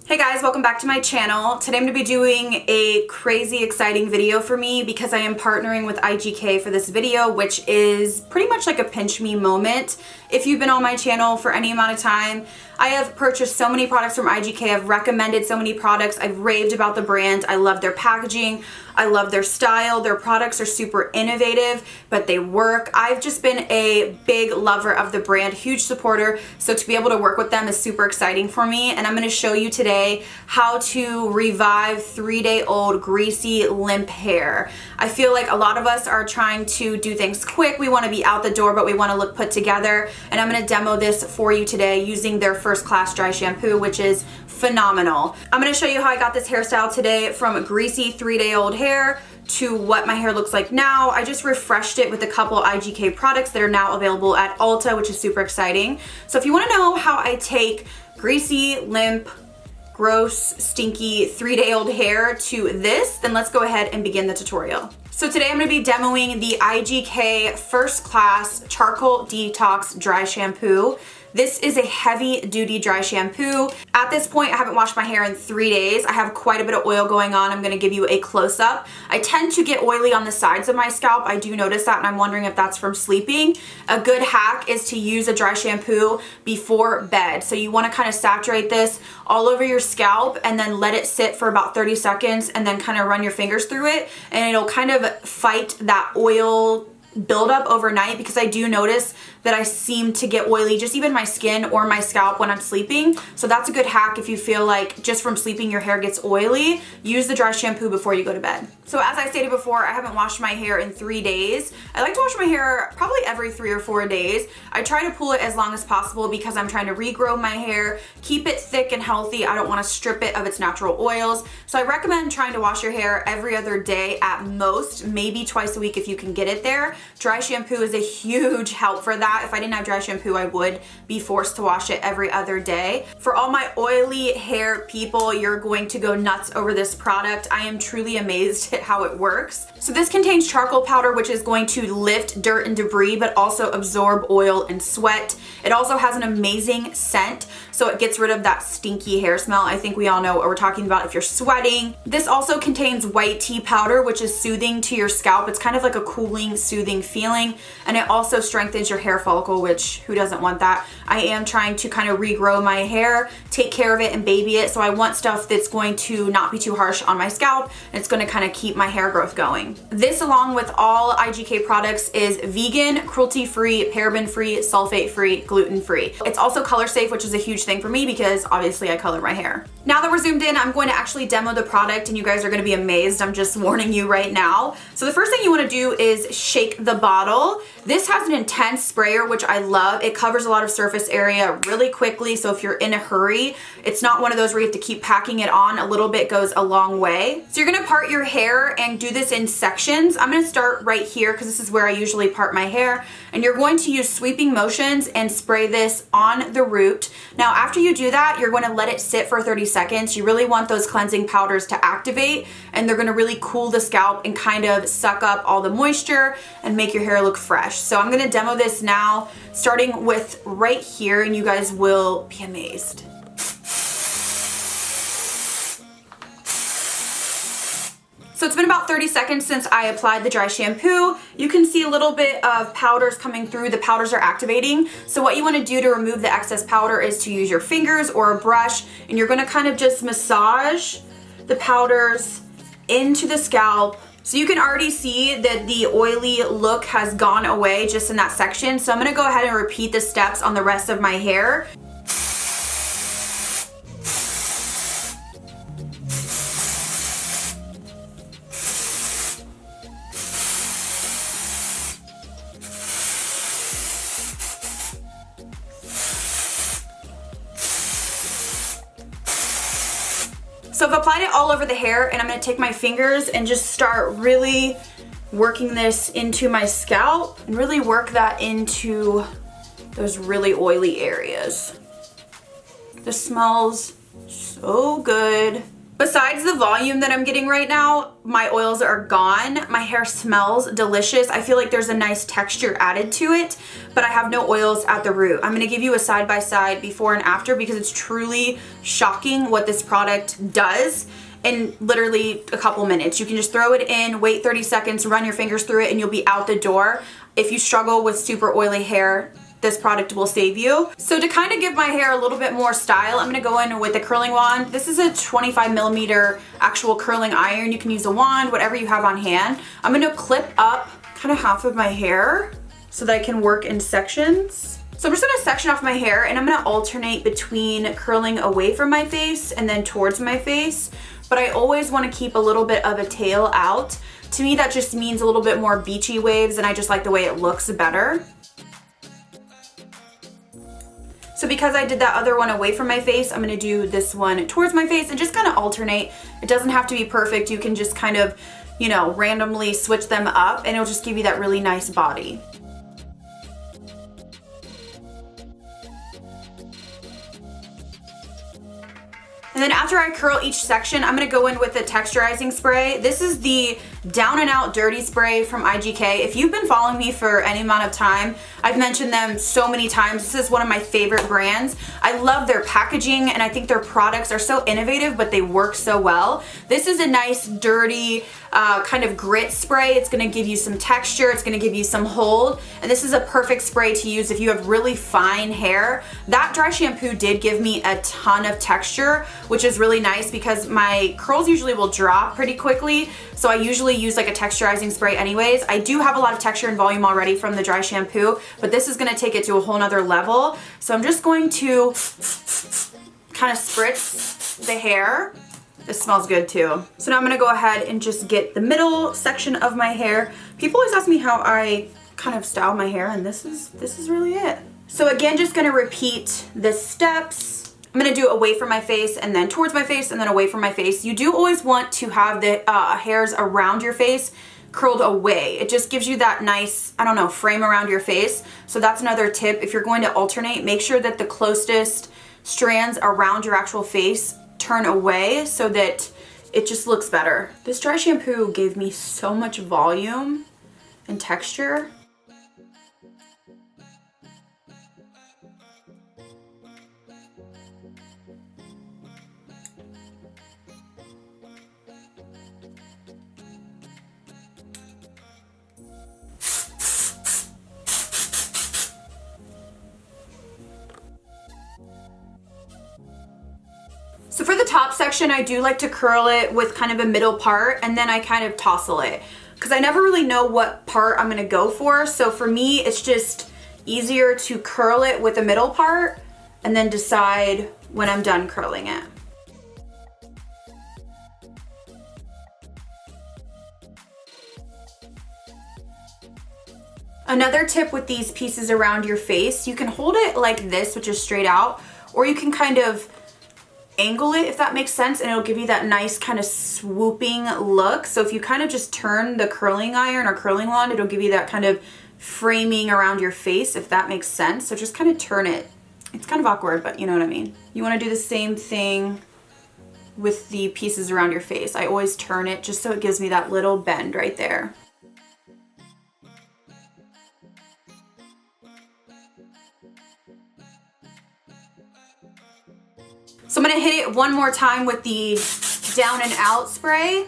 Hey guys, welcome back to my channel. Today I'm going to be doing a crazy exciting video for me because I am partnering with IGK for this video, which is pretty much like a pinch me moment. If you've been on my channel for any amount of time, I have purchased so many products from IGK. I've recommended so many products. I've raved about the brand. I love their packaging. I love their style. Their products are super innovative, but they work. I've just been a big lover of the brand, huge supporter. So to be able to work with them is super exciting for me. And I'm going to show you today how to revive 3-day-old greasy, limp hair. I feel like a lot of us are trying to do things quick. We want to be out the door, but we want to look put together. And I'm going to demo this for you today using their first class dry shampoo, which is phenomenal. I'm going to show you how I got this hairstyle today from greasy 3-day-old hair to what my hair looks like now. I just refreshed it with a couple IGK products that are now available at Ulta, which is super exciting. So if you want to know how I take greasy, limp, gross, stinky 3-day-old hair to this, then let's go ahead and begin the tutorial. So today I'm going to be demoing the IGK First Class Charcoal Detox Dry Shampoo. This is a heavy duty dry shampoo. At this point, I haven't washed my hair in 3 days. I have quite a bit of oil going on. I'm gonna give you a close up. I tend to get oily on the sides of my scalp. I do notice that, and I'm wondering if that's from sleeping. A good hack is to use a dry shampoo before bed. So you wanna kind of saturate this all over your scalp and then let it sit for about 30 seconds and then kind of run your fingers through it, and it'll kind of fight that oil buildup overnight, because I do notice that I seem to get oily, just even my skin or my scalp when I'm sleeping. So that's a good hack if you feel like just from sleeping your hair gets oily. Use the dry shampoo before you go to bed. So as I stated before, I haven't washed my hair in 3 days. I like to wash my hair probably every 3 or 4 days. I try to pull it as long as possible because I'm trying to regrow my hair, keep it thick and healthy. I don't want to strip it of its natural oils. So I recommend trying to wash your hair every other day at most, maybe twice a week if you can get it there. Dry shampoo is a huge help for that. If I didn't have dry shampoo, I would be forced to wash it every other day. For all my oily hair people, you're going to go nuts over this product. I am truly amazed at how it works. So this contains charcoal powder, which is going to lift dirt and debris, but also absorb oil and sweat. It also has an amazing scent, so it gets rid of that stinky hair smell. I think we all know what we're talking about if you're sweating. This also contains white tea powder, which is soothing to your scalp. It's kind of like a cooling, soothing feeling, and it also strengthens your hair follicle, which who doesn't want that? I am trying to kind of regrow my hair, take care of it and baby it, so I want stuff that's going to not be too harsh on my scalp, and it's going to kind of keep my hair growth going. This, along with all IGK products, is vegan, cruelty-free, paraben-free, sulfate-free, gluten-free. It's also color safe, which is a huge thing for me because obviously I color my hair. Now that we're zoomed in, I'm going to actually demo the product and you guys are going to be amazed. I'm just warning you right now. So the first thing you want to do is shake the bottle. This has an intense sprayer, which I love. It covers a lot of surface area really quickly, so if you're in a hurry, it's not one of those where you have to keep packing it on. A little bit goes a long way. So you're going to part your hair and do this in sections. I'm going to start right here because this is where I usually part my hair, and you're going to use sweeping motions and spray this on the root. Now after you do that, you're going to let it sit for 30 seconds. You really want those cleansing powders to activate, and they're going to really cool the scalp and kind of suck up all the moisture and make your hair look fresh. So I'm going to demo this now, starting with right here, and you guys will be amazed. So it's been about 30 seconds since I applied the dry shampoo. You can see a little bit of powders coming through. The powders are activating. So what you want to do to remove the excess powder is to use your fingers or a brush, and you're going to kind of just massage the powders into the scalp. So you can already see that the oily look has gone away just in that section. So I'm going to go ahead and repeat the steps on the rest of my hair. So I've applied it all over the hair, and I'm going to take my fingers and just start really working this into my scalp and really work that into those really oily areas. This smells so good. Besides the volume that I'm getting right now, my oils are gone. My hair smells delicious. I feel like there's a nice texture added to it, but I have no oils at the root. I'm gonna give you a side-by-side before and after because it's truly shocking what this product does in literally a couple minutes. You can just throw it in, wait 30 seconds, run your fingers through it, and you'll be out the door. If you struggle with super oily hair, this product will save you. So to kind of give my hair a little bit more style, I'm gonna go in with a curling wand. This is a 25mm actual curling iron. You can use a wand, whatever you have on hand. I'm gonna clip up kind of half of my hair so that I can work in sections. So I'm just gonna section off my hair and I'm gonna alternate between curling away from my face and then towards my face. But I always wanna keep a little bit of a tail out. To me, that just means a little bit more beachy waves and I just like the way it looks better. So because I did that other one away from my face, I'm gonna do this one towards my face and just kind of alternate. It doesn't have to be perfect. You can just kind of, you know, randomly switch them up and it'll just give you that really nice body. And then after I curl each section, I'm gonna go in with the texturizing spray. This is the Down and Out Dirty Spray from IGK. If you've been following me for any amount of time, I've mentioned them so many times. This is one of my favorite brands. I love their packaging and I think their products are so innovative, but they work so well. This is a nice, dirty, kind of grit spray. It's gonna give you some texture, it's gonna give you some hold, and this is a perfect spray to use if you have really fine hair. That dry shampoo did give me a ton of texture, which is really nice because my curls usually will drop pretty quickly, so I usually use like a texturizing spray anyways. I do have a lot of texture and volume already from the dry shampoo, but this is gonna take it to a whole nother level. So I'm just going to kind of spritz the hair. This smells good too. So now I'm gonna go ahead and just get the middle section of my hair. People always ask me how I kind of style my hair, and this is really it. So again, just gonna repeat the steps. I'm gonna do away from my face and then towards my face and then away from my face. You do always want to have the hairs around your face curled away. It just gives you that nice, I don't know, frame around your face. So that's another tip. If you're going to alternate, make sure that the closest strands around your actual face turn away so that it just looks better. This dry shampoo gave me so much volume and texture. So for the top section, I do like to curl it with kind of a middle part and then I kind of tousle it because I never really know what part I'm gonna go for. So for me, it's just easier to curl it with a middle part and then decide when I'm done curling it. Another tip with these pieces around your face, you can hold it like this, which is straight out, or you can kind of angle it, if that makes sense, and it'll give you that nice kind of swooping look. So if you kind of just turn the curling iron or curling wand, it'll give you that kind of framing around your face, if that makes sense. So just kind of turn it. It's kind of awkward, but you know what I mean. You want to do the same thing with the pieces around your face. I always turn it just so it gives me that little bend right there. So I'm gonna hit it one more time with the Down and Out spray.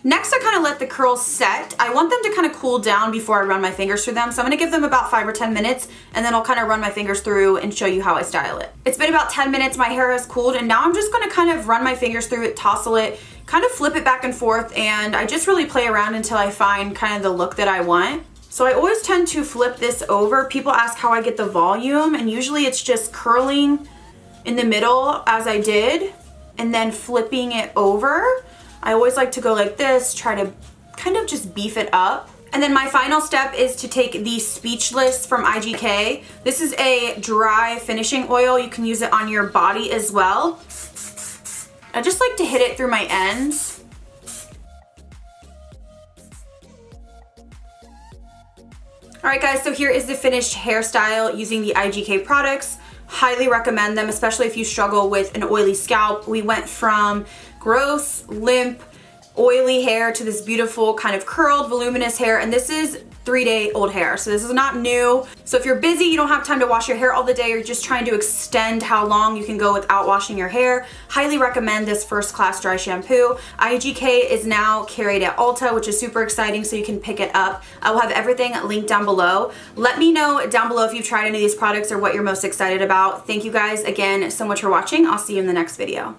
Next, I kind of let the curls set. I want them to kind of cool down before I run my fingers through them. So I'm gonna give them about 5 or 10 minutes and then I'll kind of run my fingers through and show you how I style it. It's been about 10 minutes, my hair has cooled, and now I'm just gonna kind of run my fingers through it, tousle it, kind of flip it back and forth, and I just really play around until I find kind of the look that I want. So I always tend to flip this over. People ask how I get the volume, and usually it's just curling in the middle as I did and then flipping it over. I always like to go like this, try to kind of just beef it up. And then my final step is to take the Speechless from IGK. This is a dry finishing oil. You can use it on your body as well. I just like to hit it through my ends. All right guys, so here is the finished hairstyle using the IGK products. Highly recommend them, especially if you struggle with an oily scalp. We went from gross, limp, oily hair to this beautiful kind of curled, voluminous hair, and this is 3-day-old hair, so this is not new. So if you're busy, you don't have time to wash your hair all the day, you're just trying to extend how long you can go without washing your hair, highly recommend this first class dry shampoo. IGK is now carried at Ulta, which is super exciting, so you can pick it up. I will have everything linked down below. Let me know down below if you've tried any of these products or what you're most excited about. Thank you guys again so much for watching. I'll see you in the next video.